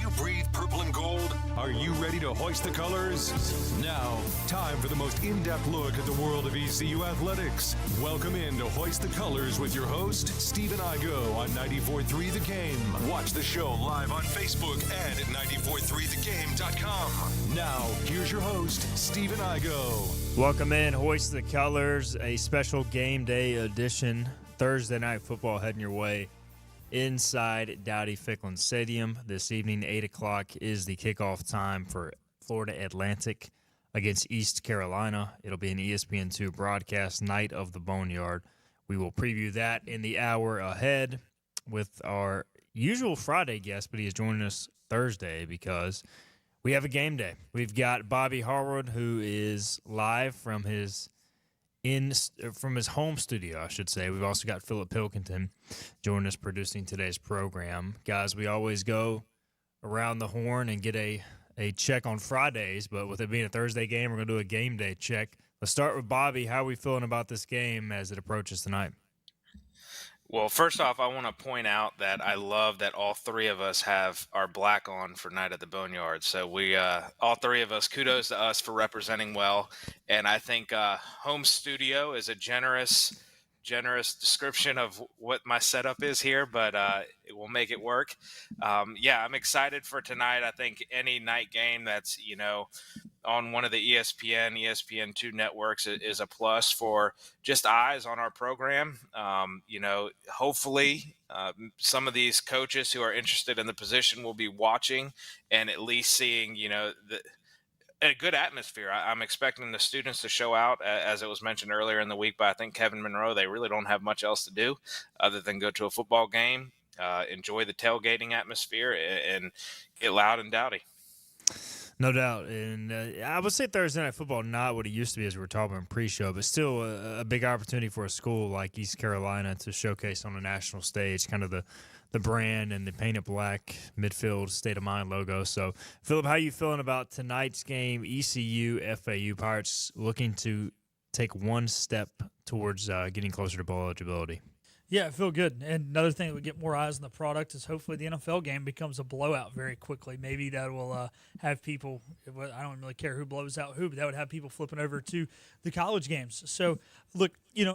you breathe purple and gold? Are you ready to hoist the colors? Now, time for the most in-depth look at the world of ECU athletics. Welcome in to Hoist the Colors with your host, Stephen Igo on 94.3 The Game. Watch the show live on Facebook and at 943thegame.com. Now, here's your host, Stephen Igo. Welcome in, Hoist the Colors, a special game day edition. Thursday night football heading your way inside Dowdy-Ficklin Stadium. This evening, 8 o'clock, is the kickoff time for Florida Atlantic against East Carolina. It'll be an ESPN2 broadcast, Night of the Boneyard. We will preview that in the hour ahead with our usual Friday guest, but he is joining us Thursday because we have a game day. We've got Bobby Harwood, who is live from his home studio, I should say. We've also got Philip Pilkington joining us producing today's program. Guys, we always go around the horn and get a check on Fridays, but with it being a Thursday game, we're going to do a game day check. Let's start with Bobby. How are we feeling about this game as it approaches tonight? Well, first off, I want to point out that I love that all three of us have our black on for Night at the Boneyard. So we, all three of us, kudos to us for representing well. And I think home studio is a generous description of what my setup is here, but it will make it work. Yeah, I'm excited for tonight. I think any night game that's, on one of the ESPN2 networks is a plus for just eyes on our program. Hopefully some of these coaches who are interested in the position will be watching and at least seeing, a good atmosphere. I'm expecting the students to show out, as it was mentioned earlier in the week by, I think, Kevin Monroe. They really don't have much else to do other than go to a football game, enjoy the tailgating atmosphere, and get loud and dowdy. No doubt. And I would say Thursday Night Football not what it used to be as we were talking about pre-show, but still a big opportunity for a school like East Carolina to showcase on a national stage kind of the brand and the painted black midfield state of mind logo. So, Philip, how are you feeling about tonight's game? ECU, FAU, Pirates looking to take one step towards getting closer to bowl eligibility. Yeah, I feel good. And another thing that would get more eyes on the product is hopefully the NFL game becomes a blowout very quickly. Maybe that will have people – I don't really care who blows out who, but that would have people flipping over to the college games. So, look,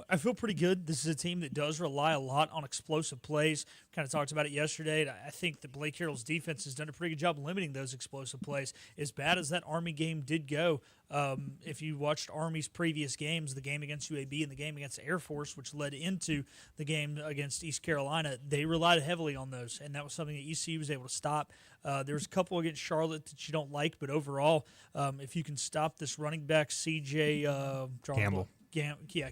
I feel pretty good. This is a team that does rely a lot on explosive plays. Kind of talked about it yesterday. I think that Blake Harrell's defense has done a pretty good job limiting those explosive plays. As bad as that Army game did go, if you watched Army's previous games, the game against UAB and the game against Air Force, which led into the game against East Carolina, they relied heavily on those, and that was something that ECU was able to stop. There was a couple against Charlotte that you don't like, but overall, if you can stop this running back, C.J. Campbell.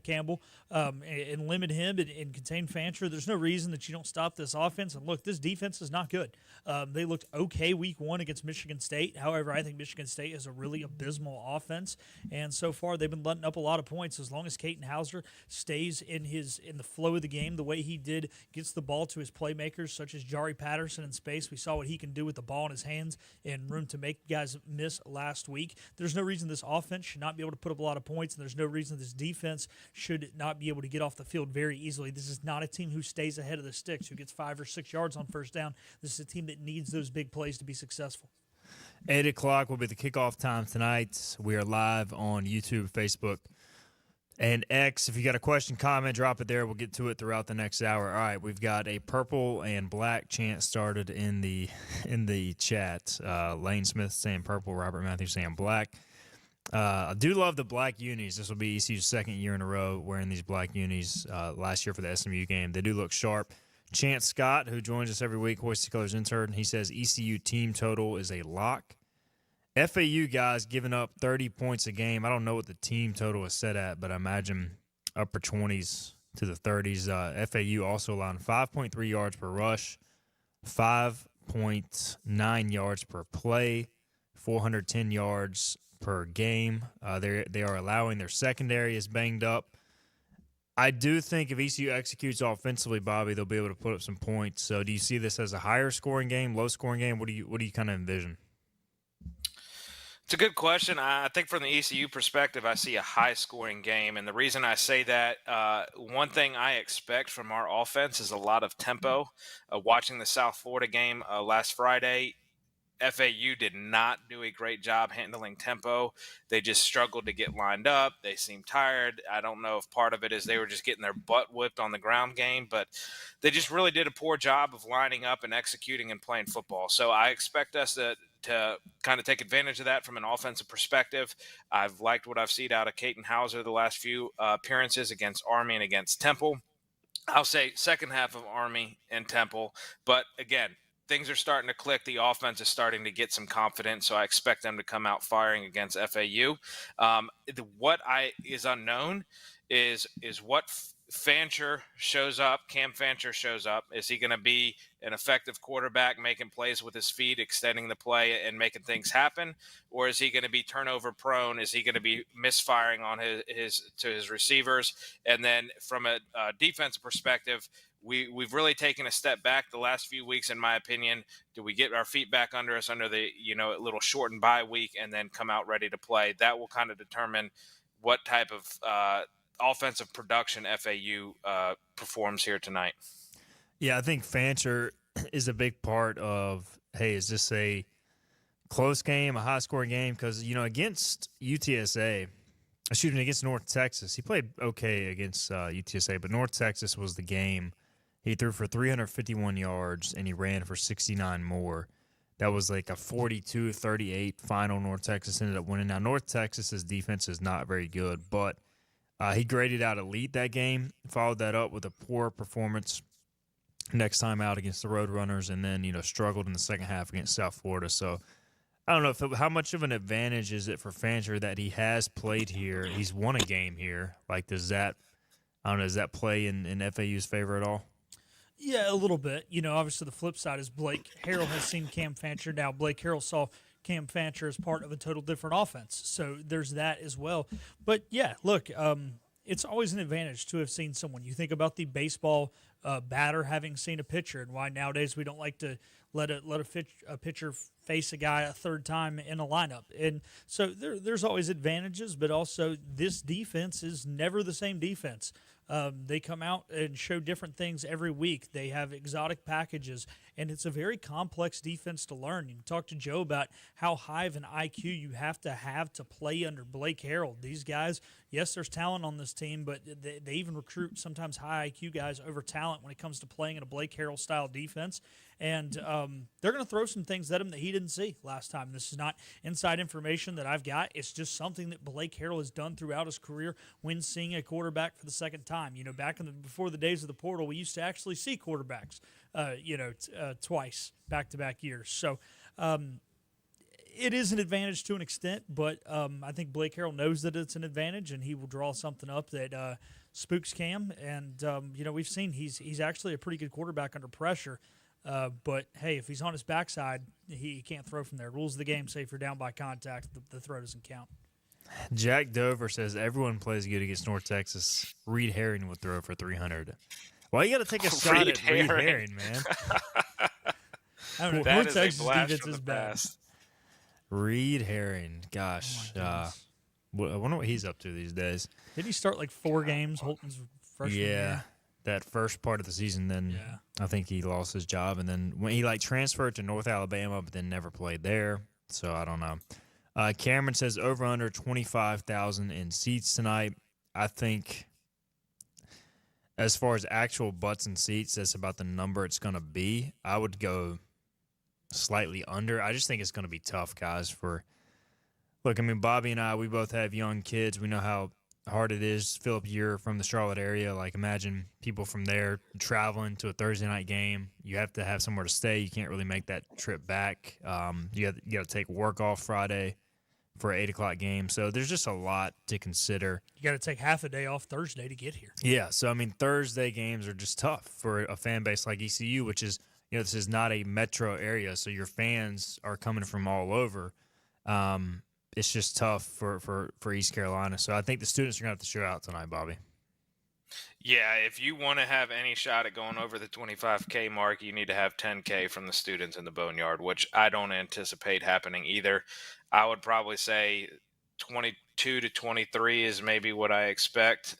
Campbell, and limit him and contain Fancher, there's no reason that you don't stop this offense. And look, this defense is not good. They looked okay week one against Michigan State. However, I think Michigan State is a really abysmal offense, and so far they've been letting up a lot of points. As long as Caden Hauser stays in the flow of the game the way he did, gets the ball to his playmakers such as Jari Patterson in space. We saw what he can do with the ball in his hands and room to make guys miss last week. There's no reason this offense should not be able to put up a lot of points, and there's no reason this defense should not be able to get off the field very easily. This is not a team who stays ahead of the sticks, who gets 5 or 6 yards on first down. This is a team that needs those big plays to be successful. 8 o'clock will be the kickoff time tonight. We are live on YouTube, Facebook, and X. If you got a question, comment, drop it there. We'll get to it throughout the next hour. All right, we've got a purple and black chant started in the chat. Lane Smith saying purple, Robert Matthews saying black. I do love the black unis. This will be ECU's second year in a row wearing these black unis. Last year for the SMU game, they do look sharp. Chance Scott, who joins us every week, Hoist the Colors intern, he says ECU team total is a lock. FAU guys giving up 30 points a game. I don't know what the team total is set at, but I imagine upper 20s to the 30s. FAU also allowing 5.3 yards per rush, 5.9 yards per play, 410 yards per game. They are allowing their secondary is banged up. I do think if ECU executes offensively, Bobby, they'll be able to put up some points. So do you see this as a higher scoring game, low scoring game? What do you kind of envision? It's a good question. I think from the ECU perspective, I see a high-scoring game. And the reason I say that, one thing I expect from our offense is a lot of tempo. Watching the South Florida game last Friday, FAU did not do a great job handling tempo. They just struggled to get lined up. They seemed tired. I don't know if part of it is they were just getting their butt whipped on the ground game, but they just really did a poor job of lining up and executing and playing football. So I expect us to kind of take advantage of that from an offensive perspective. I've liked what I've seen out of Caton Hauser the last few appearances against Army and against Temple. I'll say second half of Army and Temple, but again, things are starting to click. The offense is starting to get some confidence, so I expect them to come out firing against FAU. What is unknown is what Fancher shows up. Cam Fancher shows up. Is he going to be an effective quarterback, making plays with his feet, extending the play, and making things happen, or is he going to be turnover prone? Is he going to be misfiring on his receivers? And then from a defensive perspective, we've really taken a step back the last few weeks, in my opinion. Do we get our feet back under us under the little shortened bye week and then come out ready to play? That will kind of determine what type of offensive production FAU performs here tonight. Yeah, I think Fancher is a big part of, hey, is this a close game, a high-scoring game? Because, against against North Texas, he played okay against UTSA, but North Texas was the game. He threw for 351 yards, and he ran for 69 more. That was like a 42-38 final. North Texas ended up winning. Now, North Texas's defense is not very good, but he graded out elite that game, followed that up with a poor performance next time out against the Roadrunners, and then, struggled in the second half against South Florida. So I don't know how much of an advantage is it for Fancher that he has played here. He's won a game here. Like, does that play in FAU's favor at all? Yeah, a little bit. Obviously the flip side is Blake Harrell has seen Cam Fancher. Now Blake Harrell saw Cam Fancher as part of a total different offense. So there's that as well. But, yeah, look, it's always an advantage to have seen someone. You think about the baseball batter having seen a pitcher, and why nowadays we don't like to let a pitcher face a guy a third time in a lineup. And so there's always advantages, but also this defense is never the same defense. They come out and show different things every week. They have exotic packages, and it's a very complex defense to learn. You talk to Joe about how high of an IQ you have to play under Blake Harrell. These guys, yes, there's talent on this team, but they even recruit sometimes high IQ guys over talent when it comes to playing in a Blake Harrell-style defense. And they're going to throw some things at him that he didn't see last time. This is not inside information that I've got. It's just something that Blake Harrell has done throughout his career when seeing a quarterback for the second time. Back before the days of the portal, we used to actually see quarterbacks, twice back-to-back years. So it is an advantage to an extent, but I think Blake Harrell knows that it's an advantage, and he will draw something up that spooks Cam. And we've seen he's actually a pretty good quarterback under pressure. But, hey, if he's on his backside, he can't throw from there. Rules of the game say if you're down by contact, the throw doesn't count. Jack Dover says everyone plays good against North Texas. Reed Herring would throw for 300. Well, you got to take a shot at Reed Herring, man. I don't know. That North is Texas a blast defense from is the bad. past. Reed Herring. Gosh. I wonder what he's up to these days. Did he start like 4 games, Holton's freshman year? That first part of the season, then I think he lost his job, and then when he transferred to North Alabama, but then never played there. So I don't know. Cameron says over under 25,000 in seats tonight. I think as far as actual butts and seats, that's about the number it's going to be. I would go slightly under. I just think it's going to be tough, guys. Look, I mean, Bobby and I, we both have young kids. We know how hard it is. Philip, you're from the Charlotte area. Like, imagine people from there traveling to a Thursday night game. You have to have somewhere to stay. You can't really make that trip back. You got to take work off Friday for an 8 o'clock game. So there's just a lot to consider. You got to take half a day off Thursday to get here. Yeah. So, I mean, Thursday games are just tough for a fan base like ECU, which is, this is not a metro area. So your fans are coming from all over. It's just tough for East Carolina. So I think the students are going to have to show out tonight, Bobby. Yeah, if you want to have any shot at going over the 25K mark, you need to have 10K from the students in the Boneyard, which I don't anticipate happening either. I would probably say 22 to 23 is maybe what I expect.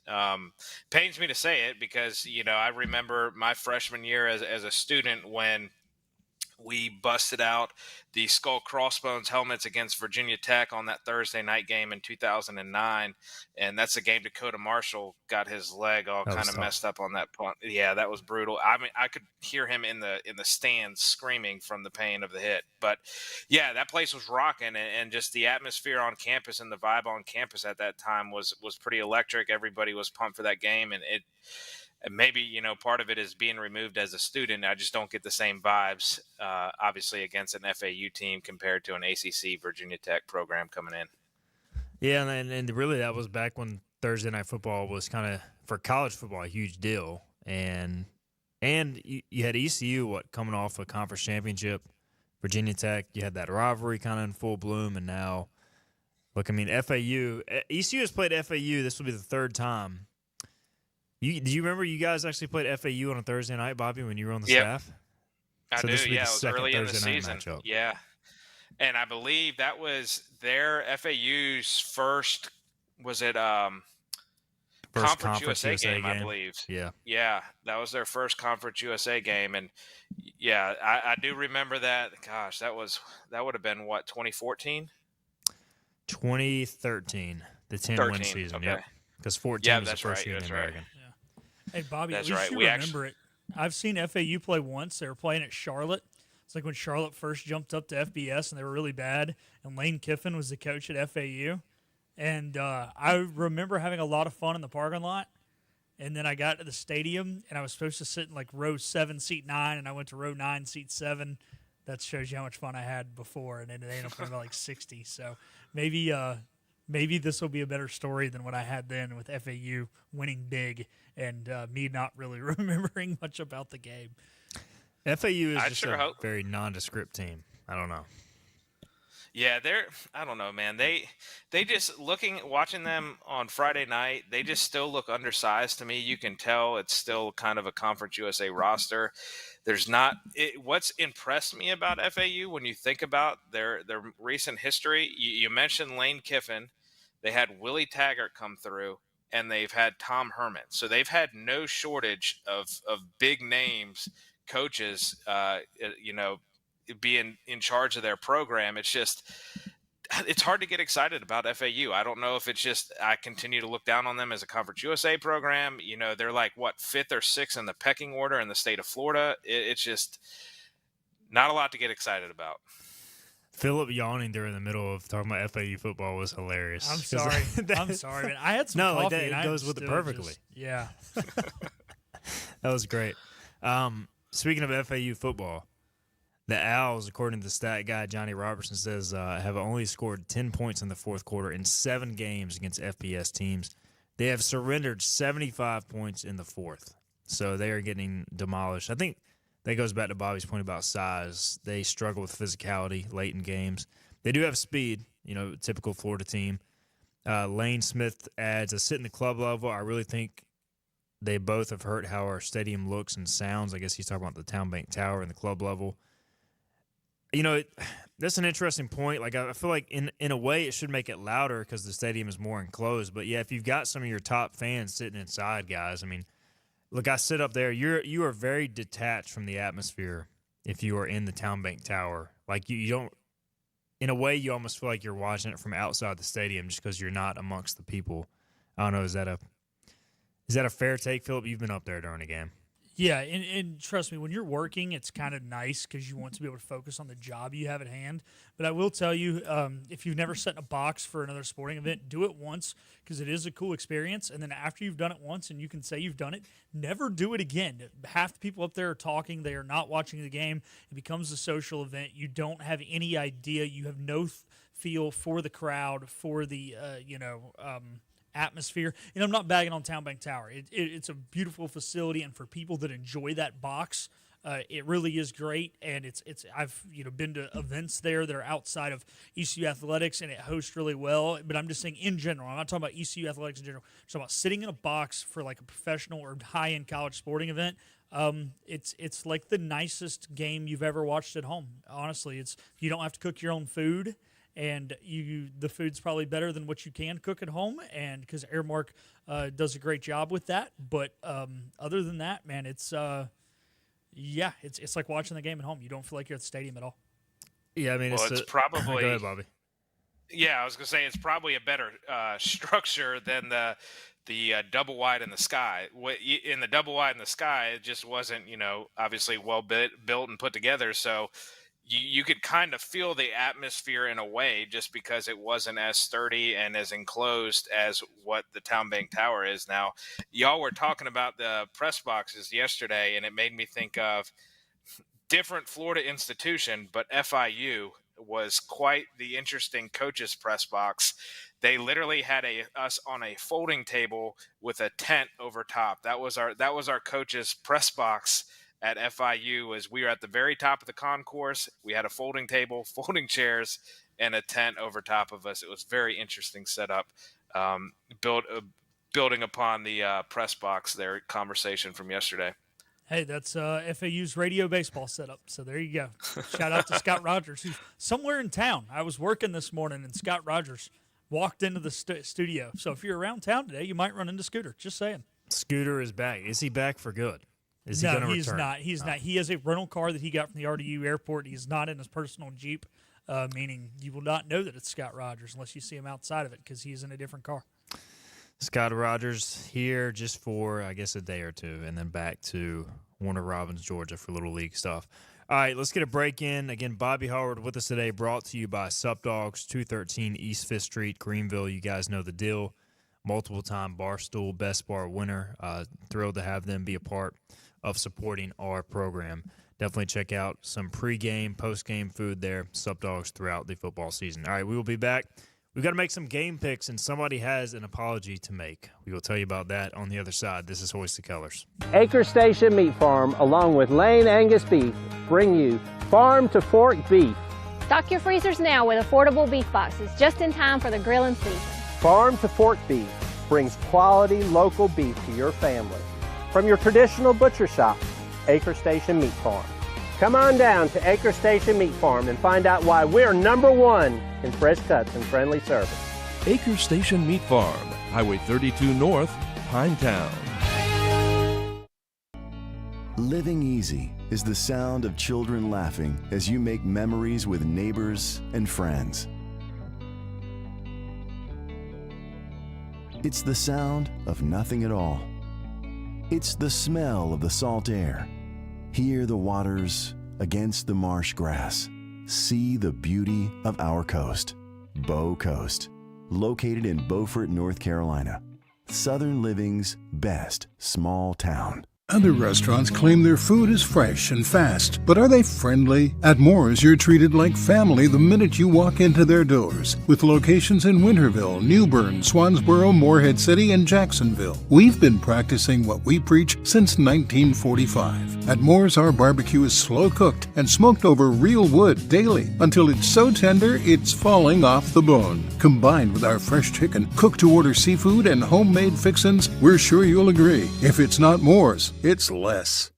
Pains me to say it because, I remember my freshman year as a student when We busted out the skull crossbones helmets against Virginia Tech on that Thursday night game in 2009. And that's a game Dakota Marshall got his leg all That was kind of tough. messed up on that punt. Yeah, that was brutal. I mean, I could hear him in the stands screaming from the pain of the hit. But yeah, that place was rocking, and just the atmosphere on campus and the vibe on campus at that time was pretty electric. Everybody was pumped for that game, and maybe, part of it is being removed as a student. I just don't get the same vibes, obviously, against an FAU team compared to an ACC Virginia Tech program coming in. Yeah, and really that was back when Thursday night football was kind of, for college football, a huge deal. And you had ECU, coming off a conference championship. Virginia Tech, you had that rivalry kind of in full bloom. And now, look, I mean, ECU has played FAU. This will be the third time. Do you remember you guys actually played FAU on a Thursday night, Bobby, when you were on the staff? I do, This will be yeah. the It was second early in the Thursday night season. matchup. Yeah. And I believe that was their FAU's first, was it First Conference USA game, I believe. Yeah. Yeah, that was their first Conference USA game. And yeah, I do remember that. Gosh, that would have been what, 2014? 2013, the 10-win season. Okay. Yep. Because 14 was the that's first right. year in That's the right. American. Hey, Bobby, That's at least right. you We remember it. I've seen FAU play once. They were playing at Charlotte. It's like when Charlotte first jumped up to FBS and they were really bad, and Lane Kiffin was the coach at FAU. And I remember having a lot of fun in the parking lot. And then I got to the stadium, and I was supposed to sit in like row 7, seat 9, and I went to row 9, seat 7. That shows you how much fun I had before, and then it ended up being about like 60. So maybe this will be a better story than what I had then with FAU winning big and me not really remembering much about the game. FAU is I just sure a hope. very nondescript team. I don't know. Yeah, I don't know, man. They just watching them on Friday night, they just still look undersized to me. You can tell it's still kind of a Conference USA roster. What's impressed me about FAU when you think about their recent history, you mentioned Lane Kiffin. They had Willie Taggart come through, and they've had Tom Herman. So they've had no shortage of big names, coaches, being in charge of their program. It's hard to get excited about FAU. I don't know if it's just I continue to look down on them as a Conference USA program. They're like, what, 5th or 6th in the pecking order in the state of Florida. It's just not a lot to get excited about. Philip yawning during the middle of talking about FAU football was hilarious. I'm sorry. I'm sorry, man. I had some coffee. That and goes with it perfectly. Yeah. That was great. Speaking of FAU football, the Owls, according to the stat guy Johnny Robertson, says have only scored 10 points in the fourth quarter in 7 games against FBS teams. They have surrendered 75 points in the fourth, so they are getting demolished. I think that goes back to Bobby's point about size. They struggle with physicality late in games. They do have speed, typical Florida team. Lane Smith adds a sit in the club level. I really think they both have hurt how our stadium looks and sounds. I guess he's talking about the Town Bank Tower and the club level. That's an interesting point. Like, I feel like in a way it should make it louder because the stadium is more enclosed. But, yeah, if you've got some of your top fans sitting inside, guys, I mean, look, I sit up there. You are very detached from the atmosphere if you are in the Town Bank Tower. Like, you don't – in a way, you almost feel like you're watching it from outside the stadium just because you're not amongst the people. I don't know. Is that a fair take, Philip? You've been up there during a game. Yeah, and trust me, when you're working, it's kind of nice because you want to be able to focus on the job you have at hand. But I will tell you, if you've never sat in a box for another sporting event, do it once because it is a cool experience. And then after you've done it once and you can say you've done it, never do it again. Half the people up there are talking. They are not watching the game. It becomes a social event. You don't have any idea. You have no feel for the crowd, for the, atmosphere. And I'm not bagging on Town Bank Tower. It's a beautiful facility, and for people that enjoy that box, it really is great. And I've been to events there that are outside of ECU athletics, and it hosts really well. But I'm just saying in general. I'm not talking about ECU athletics in general. I'm talking about sitting in a box for like a professional or high-end college sporting event. It's like the nicest game you've ever watched at home. Honestly, you don't have to cook your own food. And the food's probably better than what you can cook at home, and because Airmark does a great job with that. But other than that, man, it's Yeah, it's like watching the game at home. You don't feel like you're at the stadium at all. Yeah, I mean, It's probably. Go ahead, Bobby. Yeah, I was gonna say it's probably a better structure than the double wide in the sky. In the double wide in the sky, it just wasn't, obviously well built and put together. So you could kind of feel the atmosphere in a way, just because it wasn't as sturdy and as enclosed as what the Town Bank Tower is now. Y'all were talking about the press boxes yesterday, and it made me think of different Florida institution, but FIU was quite the interesting coaches press box. They literally had us on a folding table with a tent over top. That was our coaches press box at FIU. As we were at the very top of the concourse. We had a folding table, folding chairs, and a tent over top of us. It was very interesting setup. Building upon the press box, their conversation from yesterday. Hey, that's FAU's radio baseball setup. So there you go. Shout out to Scott Rogers, who's somewhere in town. I was working this morning, and Scott Rogers walked into the studio. So if you're around town today, you might run into Scooter. Just saying. Scooter is back. Is he back for good? Is he going to return? No, he's not. He's not. He has a rental car that he got from the RDU airport. He's not in his personal Jeep, meaning you will not know that it's Scott Rogers unless you see him outside of it because he's in a different car. Scott Rogers here just for, I guess, a day or two, and then back to Warner Robins, Georgia for Little League stuff. All right, let's get a break in. Again, Bobby Howard with us today, brought to you by Sup Dogs, 213 East 5th Street, Greenville. You guys know the deal. Multiple-time Barstool Best Bar winner. Thrilled to have them be a part of supporting our program. Definitely check out some pregame, postgame food there, Sup Dogs throughout the football season. All right, we will be back. We've got to make some game picks, and somebody has an apology to make. We will tell you about that on the other side. This is Hoist the Colors. Acre Station Meat Farm, along with Lane Angus Beef, bring you Farm to Fork Beef. Stock your freezers now with affordable beef boxes, just in time for the grilling season. Farm to Fork Beef brings quality local beef to your family. From your traditional butcher shop, Acre Station Meat Farm. Come on down to Acre Station Meat Farm and find out why we're #1 in fresh cuts and friendly service. Acre Station Meat Farm, Highway 32 North, Pinetown. Living easy is the sound of children laughing as you make memories with neighbors and friends. It's the sound of nothing at all. It's the smell of the salt air. Hear the waters against the marsh grass. See the beauty of our coast. Bow Coast, located in Beaufort, North Carolina. Southern Living's best small town. Other restaurants claim their food is fresh and fast, but are they friendly? At Moore's, you're treated like family the minute you walk into their doors. With locations in Winterville, New Bern, Swansboro, Morehead City, and Jacksonville. We've been practicing what we preach since 1945. At Moore's, our barbecue is slow cooked and smoked over real wood daily until it's so tender it's falling off the bone. Combined with our fresh chicken, cooked to order seafood, and homemade fixins, we're sure you'll agree. If it's not Moore's, it's less.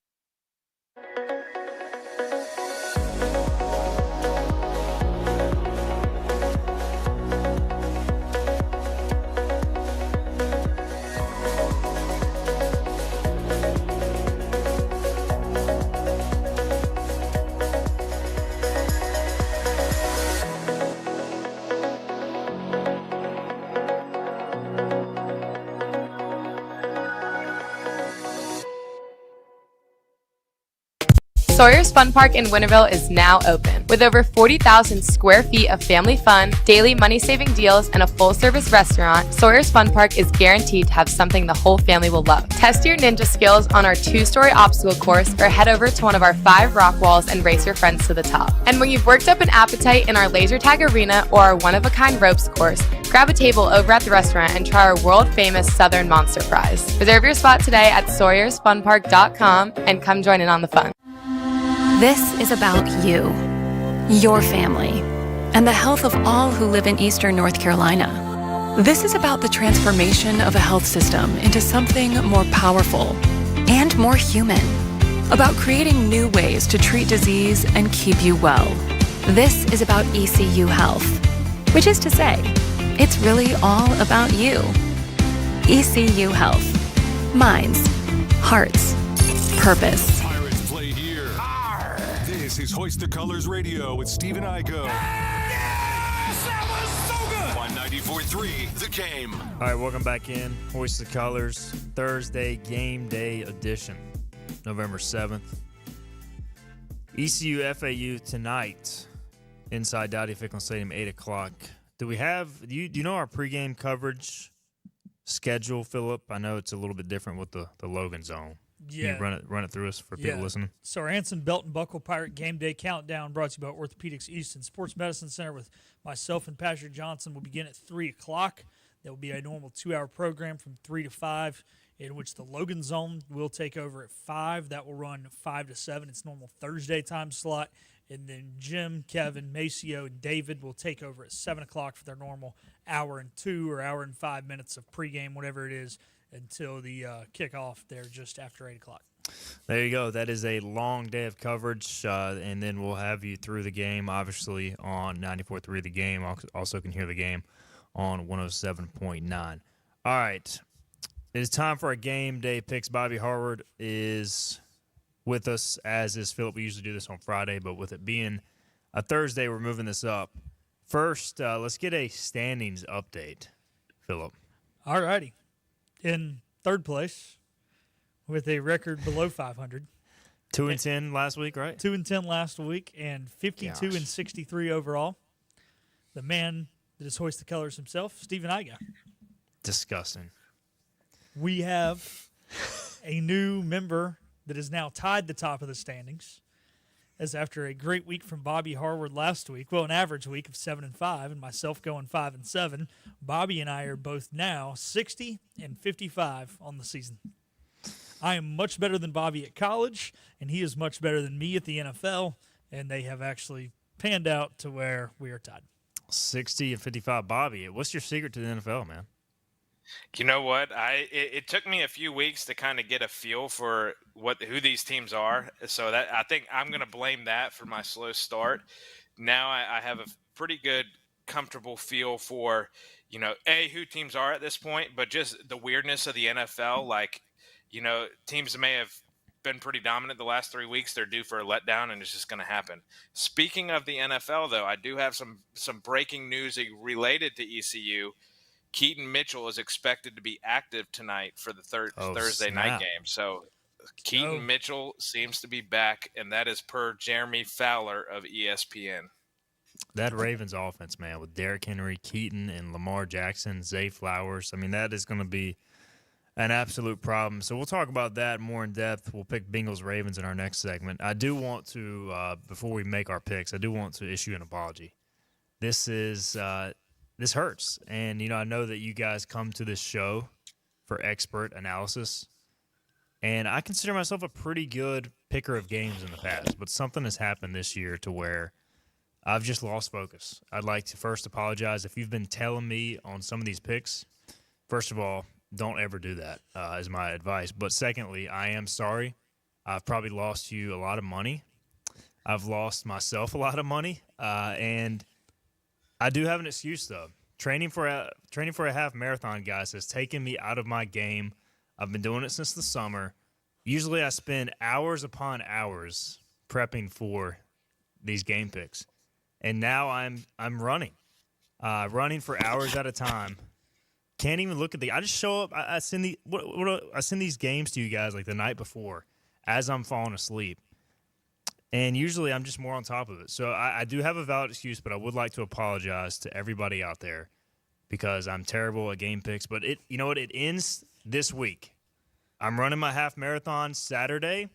Sawyer's Fun Park in Winterville is now open. With over 40,000 square feet of family fun, daily money-saving deals, and a full-service restaurant, Sawyer's Fun Park is guaranteed to have something the whole family will love. Test your ninja skills on our 2-story obstacle course or head over to one of our 5 rock walls and race your friends to the top. And when you've worked up an appetite in our laser tag arena or our one-of-a-kind ropes course, grab a table over at the restaurant and try our world-famous Southern Monster Fries. Reserve your spot today at SawyersFunPark.com and come join in on the fun. This is about you, your family, and the health of all who live in Eastern North Carolina. This is about the transformation of a health system into something more powerful and more human, about creating new ways to treat disease and keep you well. This is about ECU Health, which is to say, it's really all about you. ECU Health. Minds, hearts, purpose. Pirates play here is Hoist the Colors Radio with Stephen Igo. Yes! That was so good! On 94.3, The Game. All right, welcome back in. Hoist the Colors, Thursday Game Day edition, November 7th. ECU FAU tonight inside Dowdy Ficklen Stadium, 8 o'clock. Do you know our pregame coverage schedule, Philip? I know it's a little bit different with the Logan Zone. Yeah. Can you run it through us for people listening? So our Anson Belt and Buckle Pirate Game Day Countdown brought to you by Orthopedics East and Sports Medicine Center with myself and Patrick Johnson will begin at 3 o'clock. There will be a normal 2-hour program from 3 to 5, in which the Logan Zone will take over at 5. That will run 5 to 7. It's normal Thursday time slot. And then Jim, Kevin, Maceo, and David will take over at 7 o'clock for their normal hour and 2 or hour and 5 minutes of pregame, whatever it is, until the kickoff there just after 8 o'clock. There you go. That is a long day of coverage, and then we'll have you through the game, obviously, on 94.3 The Game. Also can hear the game on 107.9. All right. It is time for our game day picks. Bobby Harward is with us, as is Philip. We usually do this on Friday, but with it being a Thursday, we're moving this up. First, let's get a standings update, Philip. All righty. In third place with a record below 500. 2-10 last week, right? 2-10 last week and 52-63 overall. The man that is Hoist the Colors himself, Stephen Iga. Disgusting. We have a new member that is now tied the top of the standings, as after a great week from Bobby Harward last week, well, an average week of 7-5, and myself going 5-7, Bobby and I are both now 60-55 on the season. I am much better than Bobby at college, and he is much better than me at the NFL, and they have actually panned out to where we are tied. 60-55, Bobby. What's your secret to the NFL, man? You know what? It took me a few weeks to kind of get a feel for who these teams are. So that I think I'm going to blame that for my slow start. Now I have a pretty good, comfortable feel for, who teams are at this point, but just the weirdness of the NFL. Like, teams may have been pretty dominant the last 3 weeks. They're due for a letdown, and it's just going to happen. Speaking of the NFL, though, I do have some breaking news related to ECU. Keaton Mitchell is expected to be active tonight for the Thursday night game. So Keaton Mitchell seems to be back, and that is per Jeremy Fowler of ESPN. That Ravens offense, man, with Derrick Henry, Keaton, and Lamar Jackson, Zay Flowers, that is going to be an absolute problem. So we'll talk about that more in depth. We'll pick Bengals-Ravens in our next segment. I do want to, before we make our picks, I do want to issue an apology. This hurts. And, I know that you guys come to this show for expert analysis. And I consider myself a pretty good picker of games in the past. But something has happened this year to where I've just lost focus. I'd like to first apologize. If you've been telling me on some of these picks, first of all, don't ever do that, is my advice. But secondly, I am sorry. I've probably lost you a lot of money. I've lost myself a lot of money. And I do have an excuse, though. Training for a half marathon, guys, has taken me out of my game. I've been doing it since the summer. Usually I spend hours upon hours prepping for these game picks. And now I'm running for hours at a time. Can't even look at I just show up. I send these games to you guys like the night before as I'm falling asleep. And usually I'm just more on top of it. So I do have a valid excuse, but I would like to apologize to everybody out there because I'm terrible at game picks. But it ends this week. I'm running my half marathon Saturday.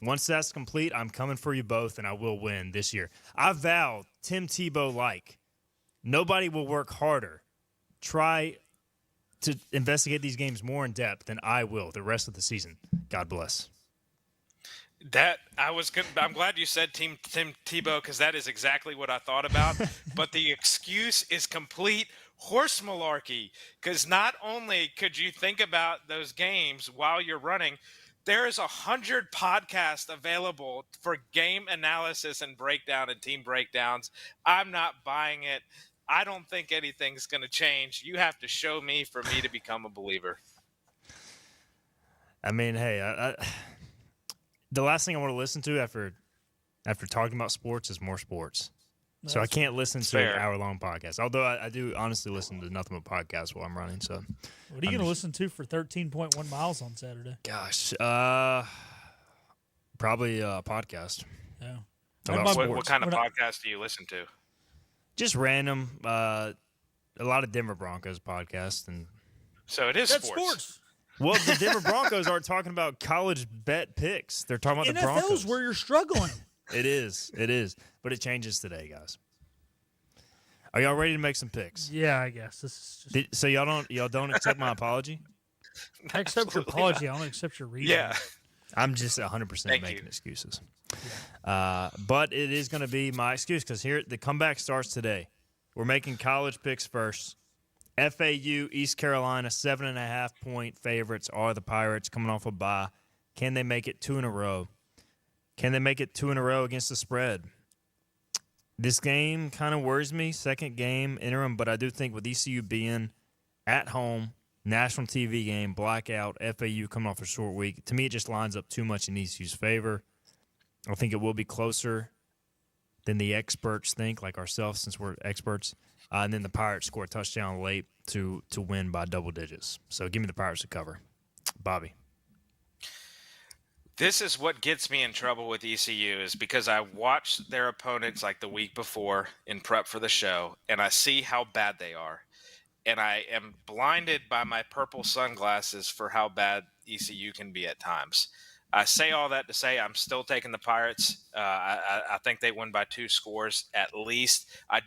Once that's complete, I'm coming for you both, and I will win this year. I vow, Tim Tebow-like, nobody will work harder, try to investigate these games more in depth than I will the rest of the season. God bless. I'm glad you said Tim Tebow because that is exactly what I thought about. But the excuse is complete horse malarkey because not only could you think about those games while you're running, there is 100 podcasts available for game analysis and breakdown and team breakdowns. I'm not buying it. I don't think anything's going to change. You have to show me for me to become a believer. Hey, the last thing I want to listen to after after talking about sports is more sports. So I That's can't listen to fair. an hour-long podcast. Although I do honestly listen to nothing but podcasts while I'm running. So What are you going to listen to for 13.1 miles on Saturday? gosh, probably a podcast. Yeah. About What sports. kind of podcast do you listen to? Just random. A lot of Denver Broncos podcasts and. So it is That's sports. sports. Well, the Denver Broncos aren't talking about college bet picks. They're talking about the Broncos. NFL's where you're struggling. It is. But it changes today, guys. Are y'all ready to make some picks? Yeah, I guess. This is just, So y'all don't accept my apology? I accept your apology. I don't accept your reason. Yeah. I'm just 100% making excuses. But it is going to be my excuse because here the comeback starts today. We're making college picks first. FAU, East Carolina, 7.5-point favorites are the Pirates coming off a bye. Can they make it 2 in a row? Can they make it 2 in a row against the spread? This game kind of worries me, second game interim, but I do think with ECU being at home, national TV game, blackout, FAU coming off a short week, to me it just lines up too much in ECU's favor. I think it will be closer than the experts think, like ourselves since we're experts. And then the Pirates score a touchdown late to win by double digits. So give me the Pirates to cover. Bobby. This is what gets me in trouble with ECU is because I watched their opponents like the week before in prep for the show, and I see how bad they are. And I am blinded by my purple sunglasses for how bad ECU can be at times. I say all that to say I'm still taking the Pirates. I think they win by 2 scores at least. I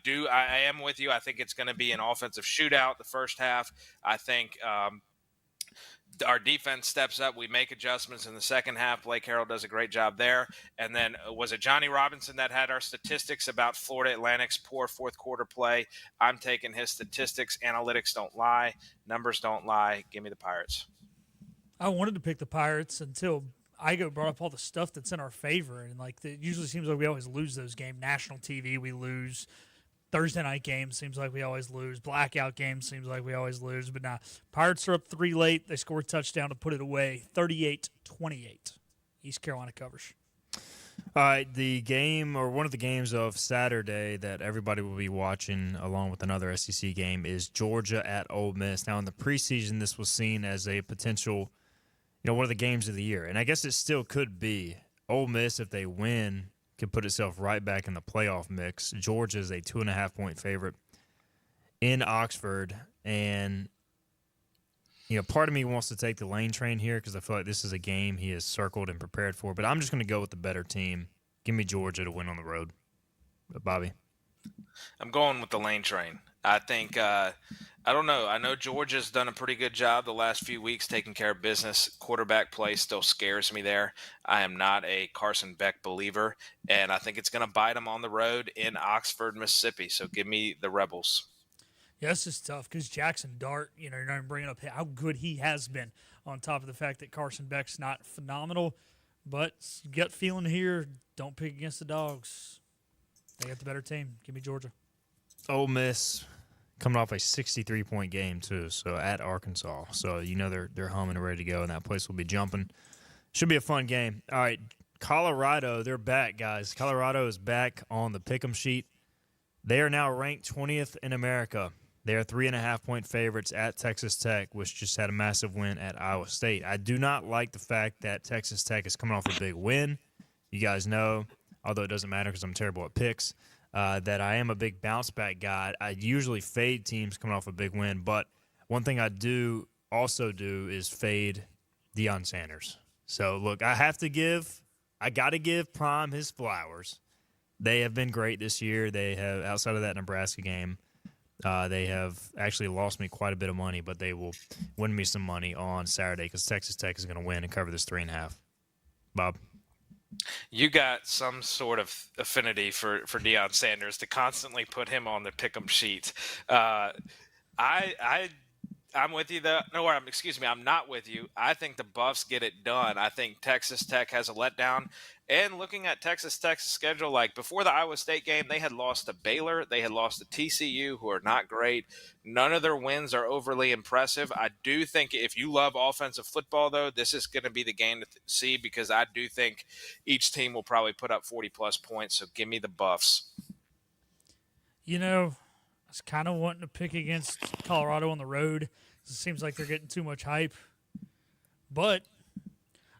am with you. I think it's going to be an offensive shootout the first half. I think our defense steps up. We make adjustments in the second half. Blake Harrell does a great job there. And then was it Johnny Robinson that had our statistics about Florida Atlantic's poor fourth quarter play? I'm taking his statistics. Analytics don't lie. Numbers don't lie. Give me the Pirates. I wanted to pick the Pirates until Igo brought up all the stuff that's in our favor. And, it usually seems like we always lose those games. National TV, we lose. Thursday night games seems like we always lose. Blackout games seems like we always lose. But now, Pirates are up 3 late. They score a touchdown to put it away. 38-28. East Carolina covers. All right, the game or one of the games of Saturday that everybody will be watching along with another SEC game is Georgia at Ole Miss. Now, in the preseason, this was seen as a potential, one of the games of the year. And I guess it still could be. Ole Miss, if they win, could put itself right back in the playoff mix. Georgia is a 2.5-point favorite in Oxford. And, part of me wants to take the Lane train here because I feel like this is a game he has circled and prepared for. But I'm just going to go with the better team. Give me Georgia to win on the road. Bobby? I'm going with the Lane train. I think, I don't know. I know Georgia's done a pretty good job the last few weeks taking care of business. Quarterback play still scares me there. I am not a Carson Beck believer, and I think it's going to bite them on the road in Oxford, Mississippi. So give me the Rebels. Yeah, this is tough because Jackson Dart, you're not even bringing up how good he has been on top of the fact that Carson Beck's not phenomenal. But gut feeling here, don't pick against the Dogs. They got the better team. Give me Georgia. Ole Miss coming off a 63-point game, too, so at Arkansas. So, they're humming and ready to go, and that place will be jumping. Should be a fun game. All right, Colorado, they're back, guys. Colorado is back on the pick'em sheet. They are now ranked 20th in America. They are 3.5-point favorites at Texas Tech, which just had a massive win at Iowa State. I do not like the fact that Texas Tech is coming off a big win. You guys know, although it doesn't matter because I'm terrible at picks, that I am a big bounce-back guy. I usually fade teams coming off a big win, but one thing I do also do is fade Deion Sanders. So, look, I got to give Prime his flowers. They have been great this year. They have, outside of that Nebraska game, they have actually lost me quite a bit of money, but they will win me some money on Saturday because Texas Tech is going to win and cover this 3.5. Bob? You got some sort of affinity for Deion Sanders to constantly put him on the pick'em sheet. I I'm with you though. No, excuse me, I'm not with you. I think the Buffs get it done. I think Texas Tech has a letdown. And looking at Texas Tech's schedule, like before the Iowa State game, they had lost to Baylor, they had lost to TCU, who are not great. None of their wins are overly impressive. I do think if you love offensive football, though, this is going to be the game to see, because I do think each team will probably put up 40-plus points. So give me the Buffs. You know, I was kind of wanting to pick against Colorado on the road. It seems like they're getting too much hype. But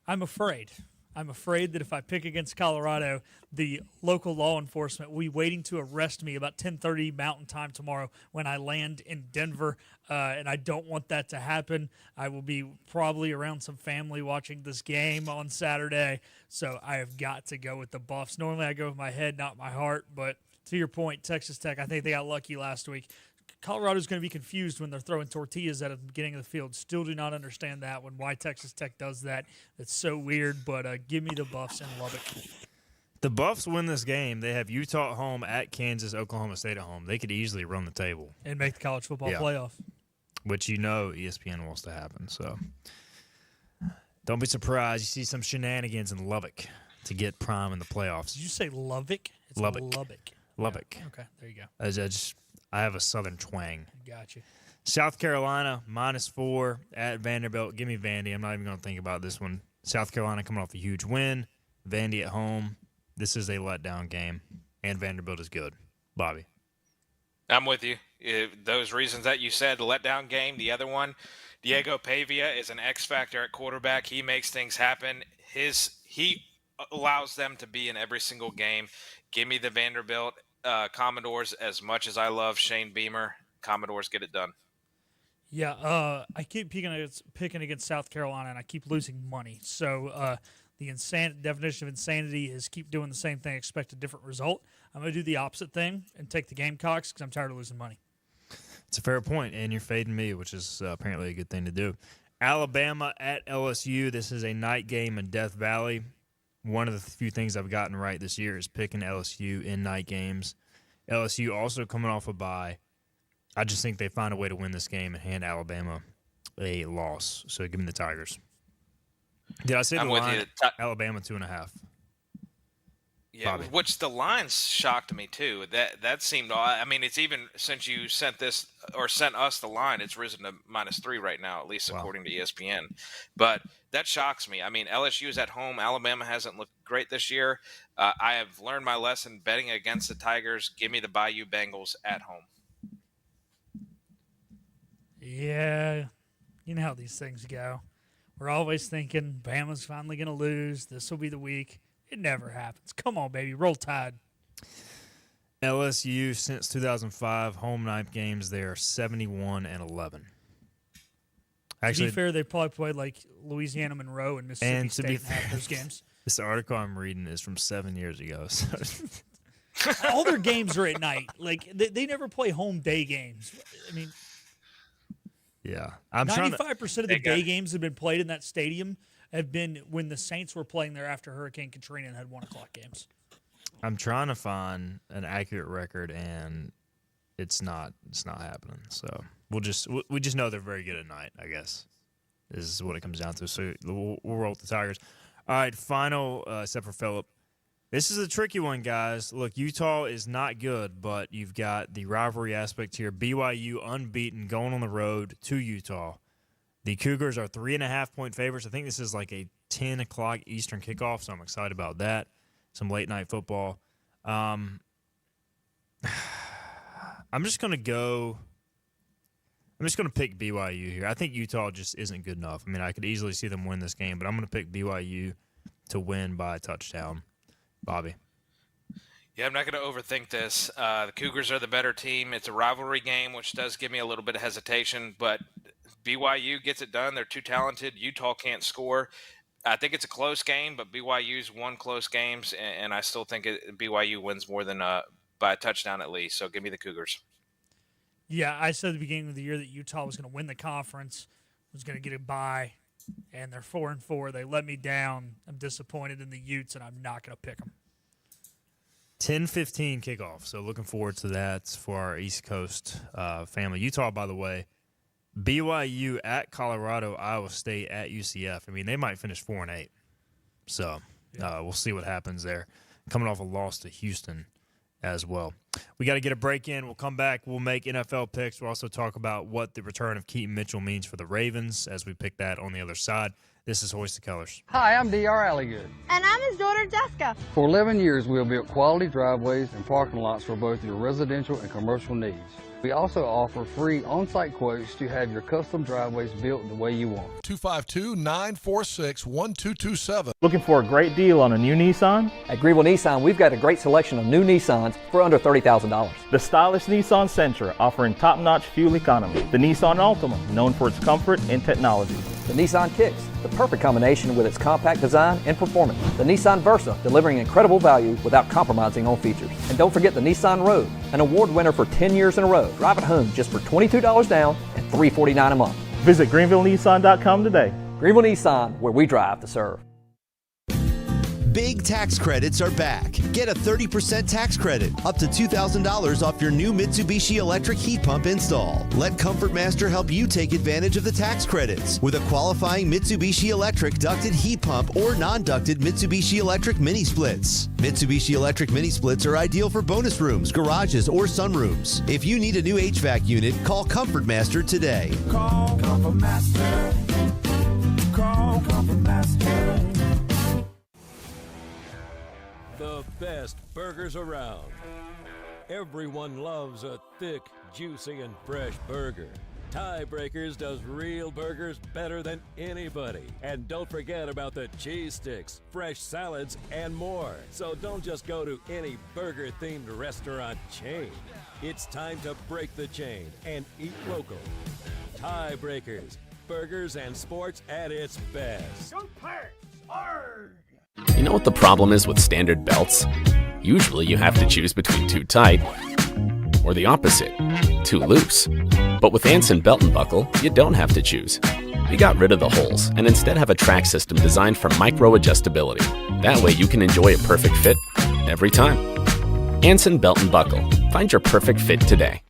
I'm afraid. I'm afraid that if I pick against Colorado, the local law enforcement will be waiting to arrest me about 10:30 Mountain Time tomorrow when I land in Denver, and I don't want that to happen. I will be probably around some family watching this game on Saturday, so I have got to go with the Buffs. Normally I go with my head, not my heart, but to your point, Texas Tech, I think they got lucky last week. Colorado's going to be confused when they're throwing tortillas at the beginning of the field. Still do not understand that one, why Texas Tech does that. It's so weird, but give me the Buffs in Lubbock. The Buffs win this game. They have Utah at home, at Kansas, Oklahoma State at home. They could easily run the table. And make the college football playoff. Which ESPN wants to happen. So don't be surprised. You see some shenanigans in Lubbock to get Prime in the playoffs. Did you say Lubbock? It's Lubbock. Lubbock. Yeah. Okay, there you go. I have a southern twang. Got you. South Carolina, -4 at Vanderbilt. Give me Vandy. I'm not even going to think about this one. South Carolina coming off a huge win. Vandy at home. This is a letdown game, and Vanderbilt is good. Bobby. I'm with you. Those reasons that you said, the letdown game. The other one, Diego Pavia is an X factor at quarterback. He makes things happen. He allows them to be in every single game. Give me the Vanderbilt Commodores. As much as I love Shane Beamer, Commodores get it done. Yeah, I keep picking against South Carolina, and I keep losing money. So the definition of insanity is keep doing the same thing, expect a different result. I'm going to do the opposite thing and take the Gamecocks because I'm tired of losing money. It's a fair point, and you're fading me, which is apparently a good thing to do. Alabama at LSU. This is a night game in Death Valley. One of the few things I've gotten right this year is picking LSU in night games. LSU also coming off a bye. I just think they find a way to win this game and hand Alabama a loss. So give me the Tigers. Did I say the line? Alabama 2.5. Yeah, Bobby. Which the lines shocked me too. That seemed odd. I mean, it's even since you sent us the line, it's risen to -3 right now, at least according to ESPN. But that shocks me. I mean, LSU is at home. Alabama hasn't looked great this year. I have learned my lesson betting against the Tigers. Give me the Bayou Bengals at home. Yeah, you know how these things go. We're always thinking Bama's finally going to lose. This will be the week. It never happens. Come on, baby. Roll Tide. LSU, since 2005, home night games, they are 71-11. Actually, to be fair, they probably played like Louisiana Monroe and Mississippi State in half those games. This article I'm reading is from 7 years ago. So. All their games are at night. Like they never play home day games. I mean, yeah, 95% of the day games that have been played in that stadium have been when the Saints were playing there after Hurricane Katrina and had 1 o'clock games. I'm trying to find an accurate record, and it's not happening. So we just know they're very good at night, I guess, is what it comes down to. So we'll roll with the Tigers. All right, final, except for Phillip. This is a tricky one, guys. Look, Utah is not good, but you've got the rivalry aspect here. BYU unbeaten going on the road to Utah. The Cougars are 3.5-point favorites. I think this is like a 10 o'clock Eastern kickoff, so I'm excited about that. Some late-night football. I'm just going to pick BYU here. I think Utah just isn't good enough. I mean, I could easily see them win this game, but I'm going to pick BYU to win by a touchdown. Bobby. Yeah, I'm not going to overthink this. The Cougars are the better team. It's a rivalry game, which does give me a little bit of hesitation, but BYU gets it done. They're too talented. Utah can't score. I think it's a close game, but BYU's won close games, and I still think BYU wins more than by a touchdown at least. So give me the Cougars. Yeah, I said at the beginning of the year that Utah was going to win the conference, was going to get a bye, and they're 4-4. They let me down. I'm disappointed in the Utes, and I'm not going to pick them. 10:15 kickoff, so looking forward to that for our East Coast family. Utah, by the way, BYU at Colorado, Iowa State at UCF. I mean, they might finish 4-8. So we'll see what happens there. Coming off a loss to Houston as well. We got to get a break in. We'll come back. We'll make NFL picks. We'll also talk about what the return of Keaton Mitchell means for the Ravens as we pick that on the other side. This is Hoist the Colors. Hi, I'm D.R. Alligood. And I'm his daughter, Jessica. For 11 years, we have built quality driveways and parking lots for both your residential and commercial needs. We also offer free on-site quotes to have your custom driveways built the way you want. 252-946-1227. Looking for a great deal on a new Nissan? At Greenville Nissan, we've got a great selection of new Nissans for under $30,000. The stylish Nissan Sentra, offering top-notch fuel economy. The Nissan Altima, known for its comfort and technology. The Nissan Kicks, the perfect combination with its compact design and performance. The Nissan Versa, delivering incredible value without compromising on features. And don't forget the Nissan Rogue, an award winner for 10 years in a row. Drive it home just for $22 down and $349 a month. Visit GreenvilleNissan.com today. Greenville Nissan, where we drive to serve. Big tax credits are back. Get a 30% tax credit, up to $2,000 off your new Mitsubishi electric heat pump install. Let Comfort Master help you take advantage of the tax credits with a qualifying Mitsubishi electric ducted heat pump or non-ducted Mitsubishi electric mini splits. Mitsubishi electric mini splits are ideal for bonus rooms, garages, or sunrooms. If you need a new HVAC unit, call Comfort Master today. Call Comfort Master. Call Comfort Master. The best burgers around. Everyone loves a thick, juicy, and fresh burger. Tiebreakers does real burgers better than anybody. And don't forget about the cheese sticks, fresh salads, and more. So don't just go to any burger-themed restaurant chain. It's time to break the chain and eat local. Tiebreakers, burgers and sports at its best. Go Pirates! Arrgh! You know what the problem is with standard belts? Usually you have to choose between too tight or the opposite, too loose. But with Anson Belt and Buckle, you don't have to choose. We got rid of the holes and instead have a track system designed for micro adjustability. That way you can enjoy a perfect fit every time. Anson Belt and Buckle. Find your perfect fit today.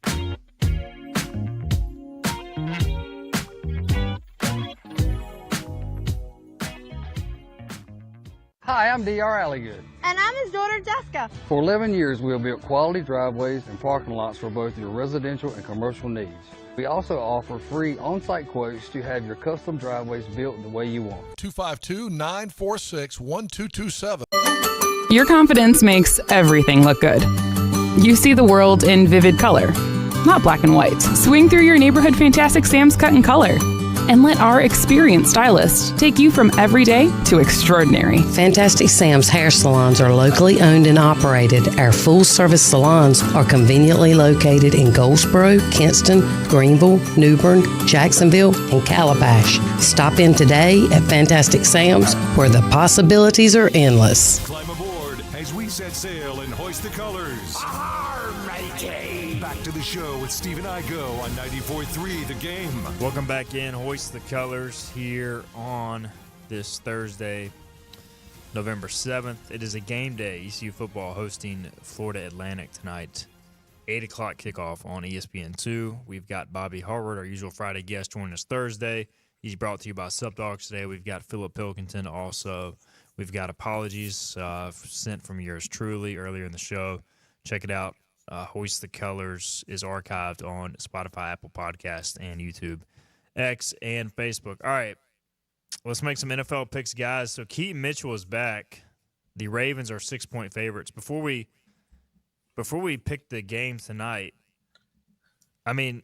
Hi, I'm D.R. Alligood. And I'm his daughter, Jessica. For 11 years, we have built quality driveways and parking lots for both your residential and commercial needs. We also offer free on-site quotes to have your custom driveways built the way you want. 252-946-1227. Your confidence makes everything look good. You see the world in vivid color, not black and white. Swing through your neighborhood Fantastic Sam's Cut in Color. And let our experienced stylists take you from everyday to extraordinary. Fantastic Sam's hair salons are locally owned and operated. Our full-service salons are conveniently located in Goldsboro, Kinston, Greenville, New Bern, Jacksonville, and Calabash. Stop in today at Fantastic Sam's, where the possibilities are endless. Climb aboard as we set sail and hoist the colors. Back to the show with Steve and I go on 94.3 The Game. Welcome back in. Hoist the Colors here on this Thursday, November 7th. It is a game day. ECU football hosting Florida Atlantic tonight. 8 o'clock kickoff on ESPN2. We've got Bobby Harward, our usual Friday guest, joining us Thursday. He's brought to you by Sup Dogs today. We've got Philip Pilkington also. We've got apologies sent from yours truly earlier in the show. Check it out. Hoist the Colors is archived on Spotify, Apple Podcasts, and YouTube, X, and Facebook. All right, let's make some NFL picks, guys. So Keaton Mitchell is back. The Ravens are 6-point favorites. Before we pick the game tonight, I mean,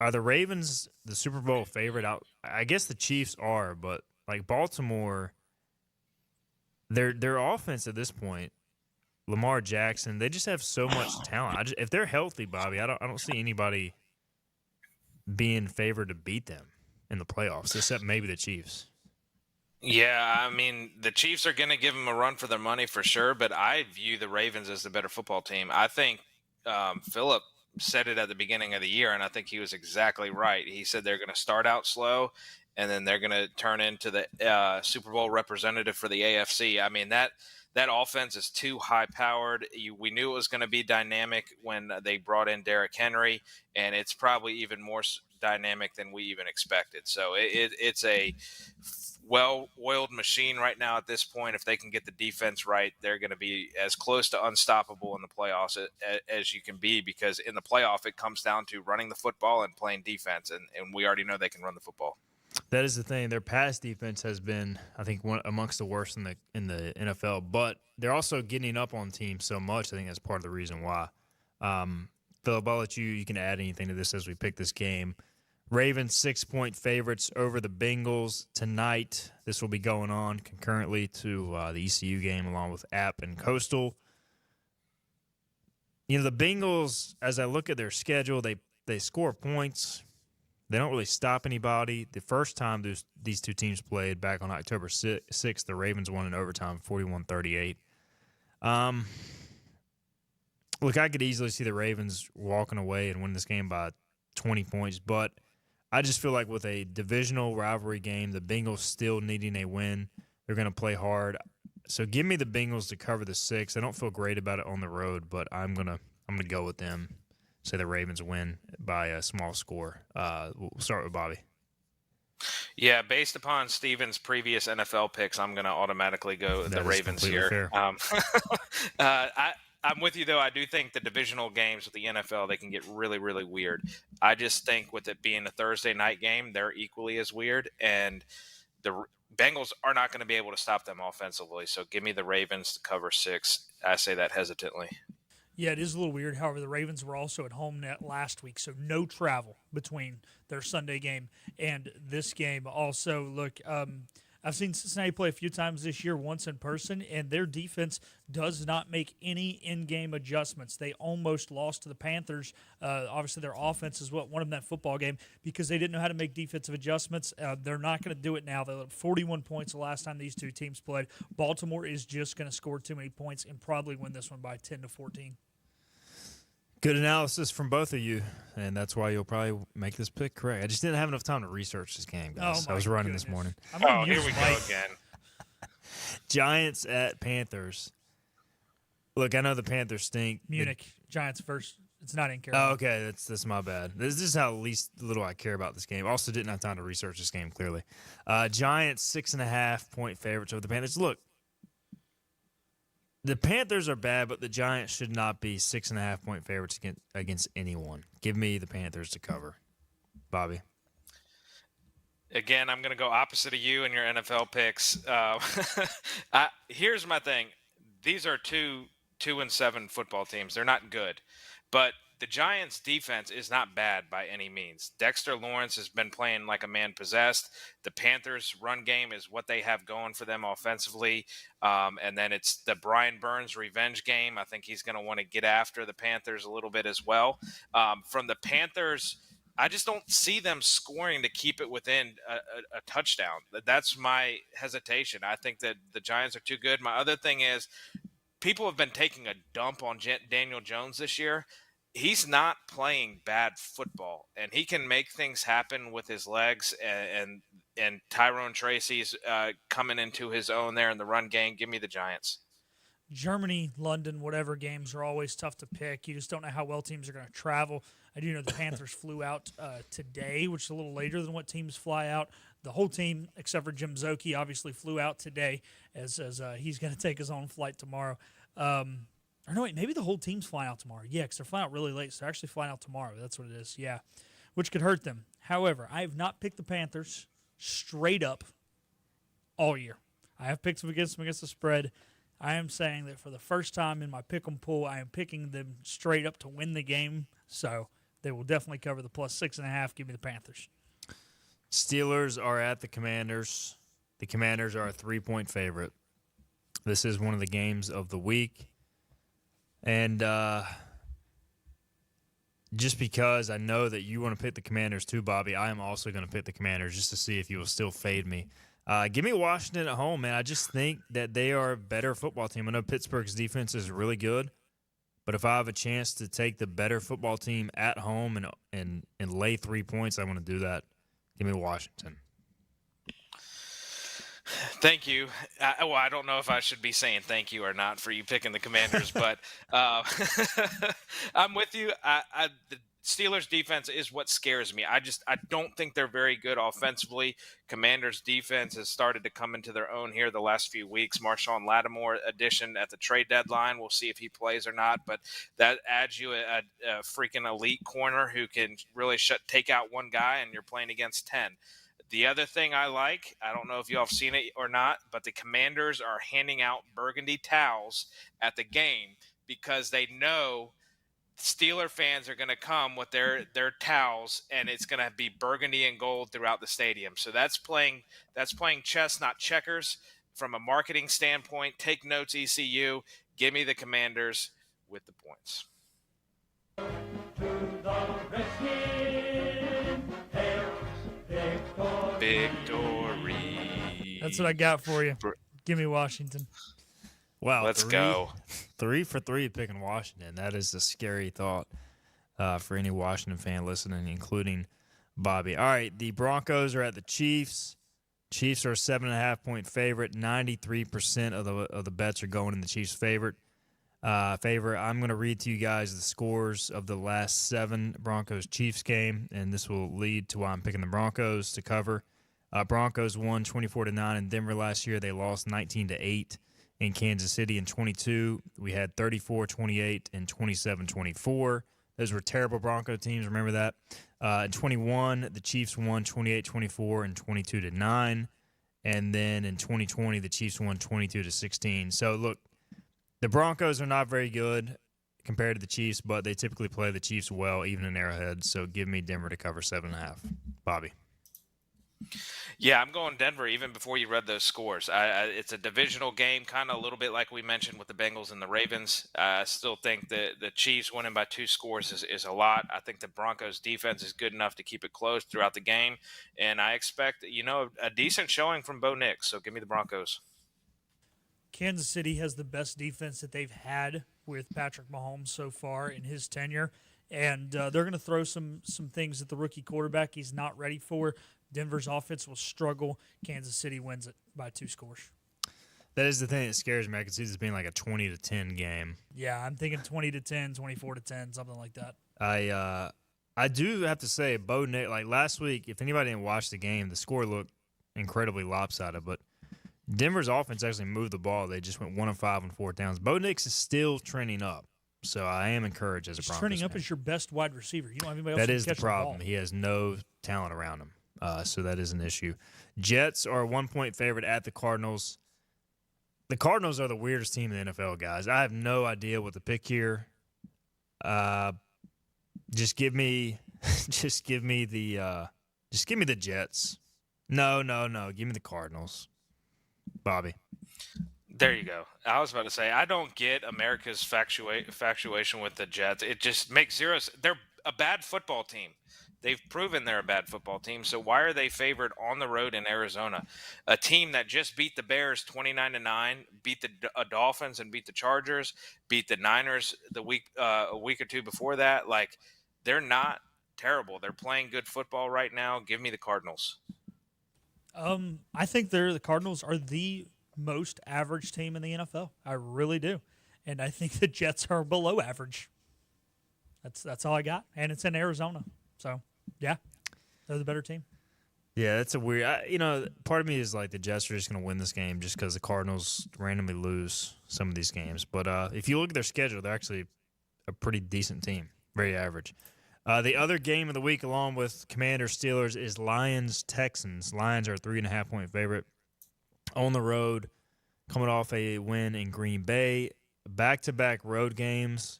are the Ravens the Super Bowl favorite? I guess the Chiefs are, but like Baltimore, their offense at this point, Lamar Jackson, they just have so much talent. If they're healthy, Bobby, I don't see anybody being favored to beat them in the playoffs, except maybe the Chiefs. Yeah, I mean, the Chiefs are going to give them a run for their money for sure, but I view the Ravens as the better football team. I think Philip said it at the beginning of the year, and I think he was exactly right. He said they're going to start out slow, and then they're going to turn into the Super Bowl representative for the AFC. I mean, that offense is too high-powered. We knew it was going to be dynamic when they brought in Derrick Henry, and it's probably even more dynamic than we even expected. So it's a well-oiled machine right now at this point. If they can get the defense right, they're going to be as close to unstoppable in the playoffs as you can be, because in the playoff it comes down to running the football and playing defense, and we already know they can run the football. That is the thing. Their pass defense has been, I think, one amongst the worst in the NFL. But they're also getting up on teams so much. I think that's part of the reason why. Philip, I'll let you can add anything to this as we pick this game. Ravens 6-point favorites over the Bengals tonight. This will be going on concurrently to the ECU game along with App and Coastal. You know, the Bengals, as I look at their schedule, they score points. They don't really stop anybody. The first time these two teams played back on October 6th, the Ravens won in overtime 41-38. Look, I could easily see the Ravens walking away and win this game by 20 points, but I just feel like with a divisional rivalry game, the Bengals still needing a win. They're going to play hard. So give me the Bengals to cover the 6. I don't feel great about it on the road, but I'm gonna go with them. Say the Ravens win by a small score. We'll start with Bobby. Yeah, based upon Steven's previous NFL picks, I'm going to automatically go the Ravens here. I'm with you, though. I do think the divisional games with the NFL, they can get really, really weird. I just think with it being a Thursday night game, they're equally as weird, and the Bengals are not going to be able to stop them offensively. So give me the Ravens to cover 6. I say that hesitantly. Yeah, it is a little weird. However, the Ravens were also at home net last week, so no travel between their Sunday game and this game. Also, look, I've seen Cincinnati play a few times this year, once in person, and their defense does not make any in-game adjustments. They almost lost to the Panthers. Obviously, their offense is what won them that football game because they didn't know how to make defensive adjustments. They're not going to do it now. They let 41 points the last time these two teams played. Baltimore is just going to score too many points and probably win this one by 10-14. Good analysis from both of you, and that's why you'll probably make this pick correct. I just didn't have enough time to research this game, guys. I was running this morning. Here we go again. Giants at Panthers. Look, I know the Panthers stink. Munich, Giants first. It's not in Carolina. Oh, okay. That's my bad. This is how least little I care about this game. Also didn't have time to research this game, clearly. Giants 6.5-point favorites over the Panthers. Look, the Panthers are bad, but the Giants should not be 6.5-point favorites against anyone. Give me the Panthers to cover. Bobby. Again, I'm going to go opposite of you and your NFL picks. Here's my thing. These are 2-7 football teams. They're not good. But the Giants' defense is not bad by any means. Dexter Lawrence has been playing like a man possessed. The Panthers' run game is what they have going for them offensively. And then it's the Brian Burns revenge game. I think he's going to want to get after the Panthers a little bit as well. From the Panthers, I just don't see them scoring to keep it within a touchdown. That's my hesitation. I think that the Giants are too good. My other thing is people have been taking a dump on Daniel Jones this year. He's not playing bad football, and he can make things happen with his legs. And Tyrone Tracy's coming into his own there in the run game. Give me the Giants. Germany, London, whatever games are always tough to pick. You just don't know how well teams are going to travel. I do know the Panthers flew out today, which is a little later than what teams fly out. The whole team, except for Jim Zoki, obviously flew out today as he's going to take his own flight tomorrow. Or no, wait, maybe the whole team's flying out tomorrow. Yeah, because they're flying out really late, so they're actually flying out tomorrow. That's what it is, yeah, which could hurt them. However, I have not picked the Panthers straight up all year. I have picked them against the spread. I am saying that for the first time in my pick'em pool, I am picking them straight up to win the game, so they will definitely cover the plus 6.5. Give me the Panthers. Steelers are at the Commanders. The Commanders are a 3-point favorite. This is one of the games of the week. And just because I know that you want to pick the Commanders too, Bobby, I am also going to pick the Commanders just to see if you will still fade me. Give me Washington at home, man. I just think that they are a better football team. I know Pittsburgh's defense is really good, but if I have a chance to take the better football team at home and lay 3 points, I want to do that. Give me Washington. Thank you. I don't know if I should be saying thank you or not for you picking the Commanders, but I'm with you. The Steelers defense is what scares me. I don't think they're very good offensively. Commanders defense has started to come into their own here the last few weeks. Marshawn Lattimore addition at the trade deadline. We'll see if he plays or not, but that adds you a freaking elite corner who can really take out one guy, and you're playing against 10. The other thing I like, I don't know if you all have seen it or not, but the Commanders are handing out burgundy towels at the game because they know Steeler fans are going to come with their towels, and it's going to be burgundy and gold throughout the stadium. So that's playing chess, not checkers. From a marketing standpoint, take notes, ECU. Give me the Commanders with the points. Victory. That's what I got for you. Give me Washington. Wow, let's go. 3 for 3 picking Washington. That is a scary thought for any Washington fan listening, including Bobby. All right, the Broncos are at the Chiefs. Chiefs are a 7.5-point favorite. 93% of the bets are going in the Chiefs' favor. I'm going to read to you guys the scores of the last 7 Broncos-Chiefs game, and this will lead to why I'm picking the Broncos to cover. Broncos won 24-9 in Denver last year. They lost 19-8 in Kansas City in 22. We had 34-28 and 27-24. Those were terrible Bronco teams. Remember that. In 21, the Chiefs won 28-24 and 22-9. And then in 2020, the Chiefs won 22-16. So, look, the Broncos are not very good compared to the Chiefs, but they typically play the Chiefs well, even in Arrowhead. So give me Denver to cover 7.5. Bobby. Yeah, I'm going Denver even before you read those scores. It's a divisional game, kind of a little bit like we mentioned with the Bengals and the Ravens. I still think that the Chiefs winning by 2 scores is a lot. I think the Broncos defense is good enough to keep it close throughout the game. And I expect, a decent showing from Bo Nix. So give me the Broncos. Kansas City has the best defense that they've had with Patrick Mahomes so far in his tenure. And they're going to throw some things at the rookie quarterback he's not ready for. Denver's offense will struggle. Kansas City wins it by 2 scores. That is the thing that scares me. I could see this being like a 20-10 game. Yeah, I'm thinking 20-10, 24-10, something like that. I do have to say, Bo Nix, like last week, if anybody didn't watch the game, the score looked incredibly lopsided. But Denver's offense actually moved the ball. They just went 1 of 5 on 4th downs. Bo Nix is still trending up. So I am encouraged as a Broncos trending up fan. as your best wide receiver. You don't have anybody else That who is can the catch problem. The ball. He has no talent around him. So that is an issue. Jets are a 1-point favorite at the Cardinals. The Cardinals are the weirdest team in the NFL, guys. I have no idea what to pick here. Just give me the Jets. No. Give me the Cardinals. Bobby. There you go. I was about to say, I don't get America's infatuation with the Jets. It just makes zero sense. They're a bad football team. They've proven they're a bad football team. So why are they favored on the road in Arizona? A team that just beat the Bears 29-9, beat the Dolphins and beat the Chargers, beat the Niners a week or two before that. Like, they're not terrible. They're playing good football right now. Give me the Cardinals. I think the Cardinals are the most average team in the NFL. I really do. And I think the Jets are below average. That's all I got. And it's in Arizona. So, yeah, they're the better team. Yeah, that's a weird part of me is like the Jets are just going to win this game just because the Cardinals randomly lose some of these games. But if you look at their schedule, they're actually a pretty decent team, very average. The other game of the week, along with Commanders-Steelers, is Lions-Texans. Lions are a 3.5-point favorite on the road, coming off a win in Green Bay. Back-to-back road games.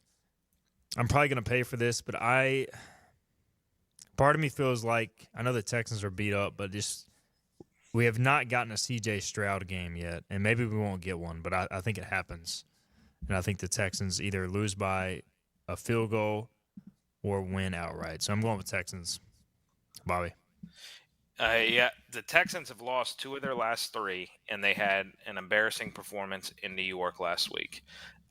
I'm probably going to pay for this, but part of me feels like I know the Texans are beat up, but we have not gotten a C.J. Stroud game yet, and maybe we won't get one, but I think it happens. And I think the Texans either lose by a field goal or win outright. So I'm going with Texans. Bobby. Yeah, the Texans have lost 2 of their last 3, and they had an embarrassing performance in New York last week.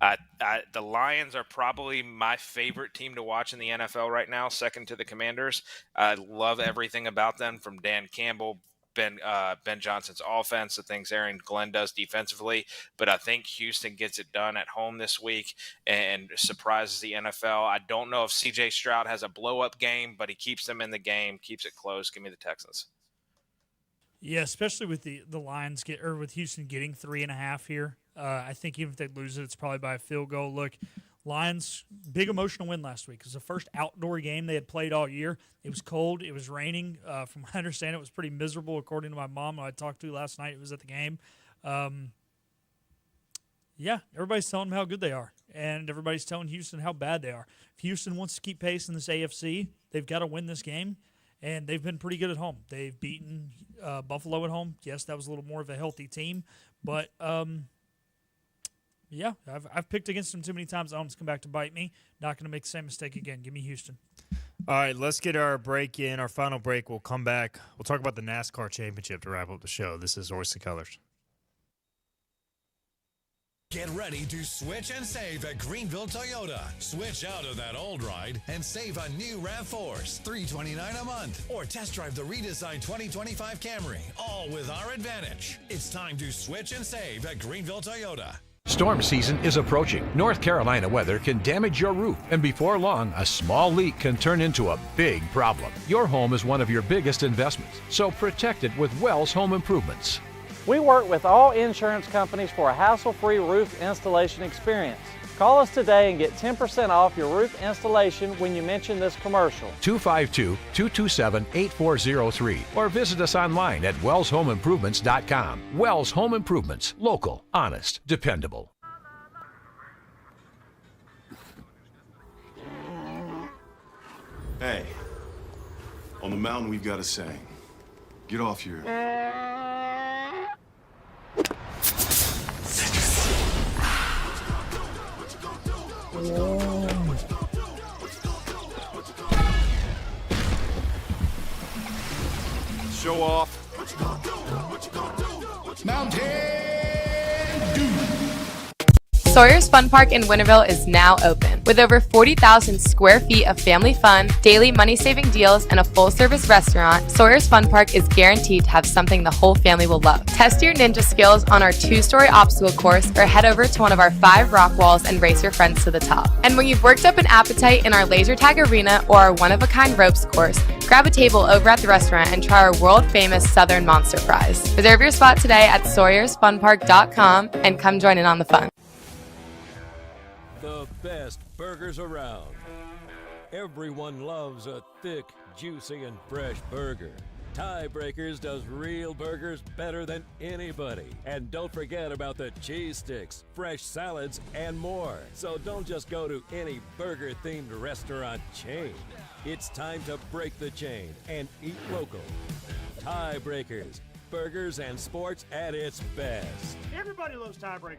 The Lions are probably my favorite team to watch in the NFL right now, second to the Commanders. I love everything about them, from Dan Campbell, Ben Johnson's offense, the things Aaron Glenn does defensively, but I think Houston gets it done at home this week and surprises the NFL. I don't know if C.J. Stroud has a blow-up game, but he keeps them in the game, keeps it close. Give me the Texans. Yeah, especially with the Lions with Houston getting 3.5 here. I think even if they lose it, it's probably by a field goal. Look, Lions, big emotional win last week. It was the first outdoor game they had played all year. It was cold. It was raining. From what I understand, it was pretty miserable, according to my mom, who I talked to last night. It was at the game. Yeah, everybody's telling them how good they are, and everybody's telling Houston how bad they are. If Houston wants to keep pace in this AFC, they've got to win this game, and they've been pretty good at home. They've beaten Buffalo at home. Yes, that was a little more of a healthy team, but yeah, I've picked against them too many times at home to come back to bite me. Not going to make the same mistake again. Give me Houston. All right, let's get our break in. Our final break. We'll come back. We'll talk about the NASCAR championship to wrap up the show. This is Hoist the Colors. Get ready to switch and save at Greenville Toyota. Switch out of that old ride and save a new RAV4s, $329 a month. Or test drive the redesigned 2025 Camry, all with our advantage. It's time to switch and save at Greenville Toyota. Storm season is approaching. North Carolina weather can damage your roof, and before long, a small leak can turn into a big problem. Your home is one of your biggest investments, so protect it with Wells Home Improvements. We work with all insurance companies for a hassle-free roof installation experience. Call us today and get 10% off your roof installation when you mention this commercial. 252-227-8403 or visit us online at wellshomeimprovements.com. Wells Home Improvements. Local, honest, dependable. Hey, on the mountain we've got a saying. Get off your... Show off. Mountain Dew. Sawyer's Fun Park in Winterville is now open. With over 40,000 square feet of family fun, daily money-saving deals, and a full-service restaurant, Sawyer's Fun Park is guaranteed to have something the whole family will love. Test your ninja skills on our 2-story obstacle course or head over to one of our 5 rock walls and race your friends to the top. And when you've worked up an appetite in our laser tag arena or our one-of-a-kind ropes course, grab a table over at the restaurant and try our world-famous Southern Monster Fries. Reserve your spot today at SawyersFunPark.com and come join in on the fun. The best burgers around. Everyone loves a thick, juicy, and fresh burger. Tiebreakers does real burgers better than anybody. And don't forget about the cheese sticks, fresh salads, and more. So don't just go to any burger-themed restaurant chain. It's time to break the chain and eat local. Tiebreakers, burgers and sports at its best. Everybody loves tiebreakers.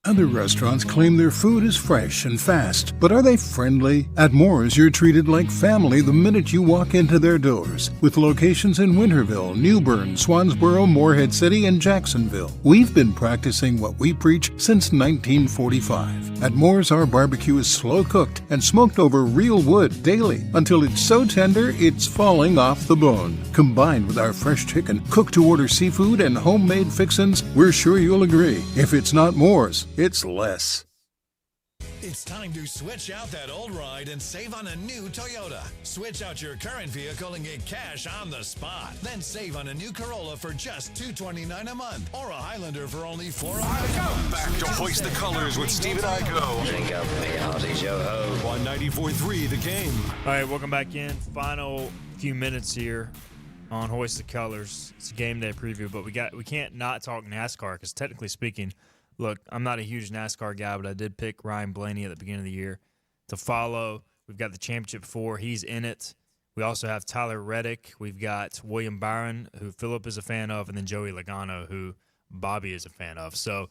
Other restaurants claim their food is fresh and fast, but are they friendly? At Moore's, you're treated like family the minute you walk into their doors. With locations in Winterville, New Bern, Swansboro, Morehead City, and Jacksonville. We've been practicing what we preach since 1945. At Moore's, our barbecue is slow cooked and smoked over real wood daily until it's so tender it's falling off the bone. Combined with our fresh chicken, cooked-to-order seafood, and homemade fixins, we're sure you'll agree. If it's not Moore's, it's less. It's time to switch out that old ride and save on a new Toyota. Switch out your current vehicle and get cash on the spot. Then save on a new Corolla for just $229 a month or a Highlander for only $400. Back to Hoist the Colors with Steve and Igo. Drink up me, Ozzy Yo-Ho. On 94.3 The Game. All right, welcome back in. Final few minutes here on Hoist the Colors. It's a game day preview, but we can't not talk NASCAR because technically speaking, look, I'm not a huge NASCAR guy, but I did pick Ryan Blaney at the beginning of the year to follow. We've got the Championship 4. He's in it. We also have Tyler Reddick. We've got William Byron, who Philip is a fan of, and then Joey Logano, who Bobby is a fan of. So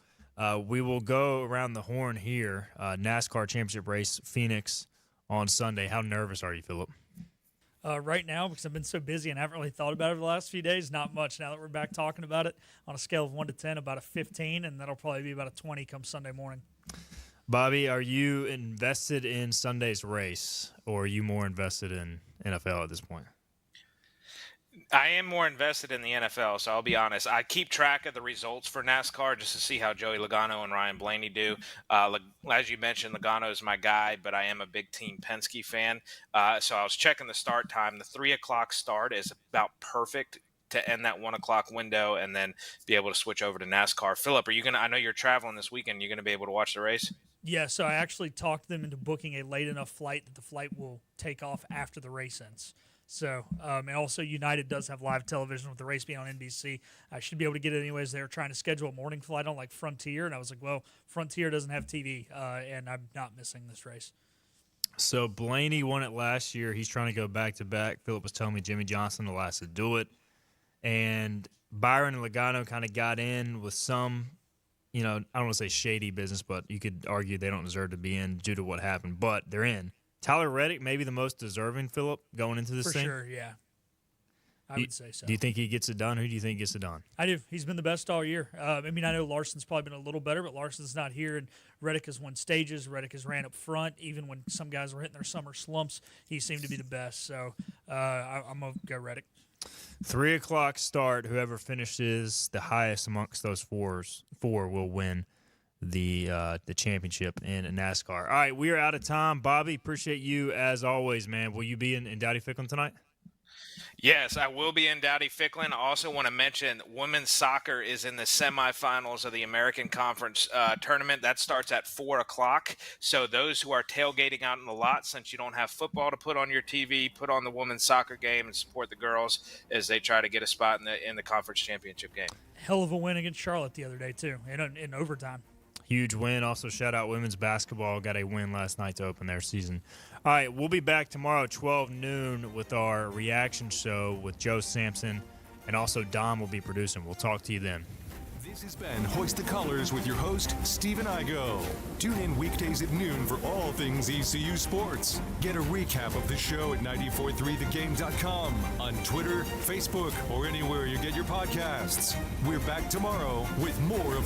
we will go around the horn here. NASCAR Championship race, Phoenix on Sunday. How nervous are you, Philip? Right now, because I've been so busy and haven't really thought about it the last few days, not much. Now that we're back talking about it, on a scale of 1 to 10, about a 15, and that'll probably be about a 20 come Sunday morning. Bobby, are you invested in Sunday's race, or are you more invested in NFL at this point? I am more invested in the NFL, so I'll be honest. I keep track of the results for NASCAR just to see how Joey Logano and Ryan Blaney do. As you mentioned, Logano is my guy, but I am a big Team Penske fan. So I was checking the start time. The 3 o'clock start is about perfect to end that 1 o'clock window and then be able to switch over to NASCAR. Philip, are you going to – I know you're traveling this weekend. You're going to be able to watch the race? Yeah, so I actually talked them into booking a late enough flight that the flight will take off after the race ends. So, and also United does have live television with the race being on NBC. I should be able to get it anyways. They were trying to schedule a morning flight on like Frontier, and I was like, well, Frontier doesn't have TV, and I'm not missing this race. So Blaney won it last year. He's trying to go back-to-back. Philip was telling me Jimmy Johnson the last to do it. And Byron and Logano kind of got in with some, I don't want to say shady business, but you could argue they don't deserve to be in due to what happened. But they're in. Tyler Reddick, maybe the most deserving, Philip, going into this thing? For sure, yeah. I would say so. Do you think he gets it done? Who do you think gets it done? I do. He's been the best all year. I know Larson's probably been a little better, but Larson's not here, and Reddick has won stages. Reddick has ran up front. Even when some guys were hitting their summer slumps, he seemed to be the best. So I'm going to go Reddick. 3 o'clock start. Whoever finishes the highest amongst those four will win the championship in NASCAR. All right, we are out of time. Bobby, appreciate you as always, man. Will you be in Dowdy-Ficklin tonight? Yes, I will be in Dowdy-Ficklin. I also want to mention women's soccer is in the semifinals of the American Conference tournament. That starts at 4 o'clock. So those who are tailgating out in the lot, since you don't have football to put on your TV, put on the women's soccer game and support the girls as they try to get a spot in the conference championship game. Hell of a win against Charlotte the other day, too, in overtime. Huge win. Also, shout out women's basketball. Got a win last night to open their season. All right, we'll be back tomorrow at 12 noon with our reaction show with Joe Sampson, and also Dom will be producing. We'll talk to you then. This has been Hoist the Colors with your host, Stephen Igo. Tune in weekdays at noon for all things ECU sports. Get a recap of the show at 943thegame.com, on Twitter, Facebook, or anywhere you get your podcasts. We're back tomorrow with more of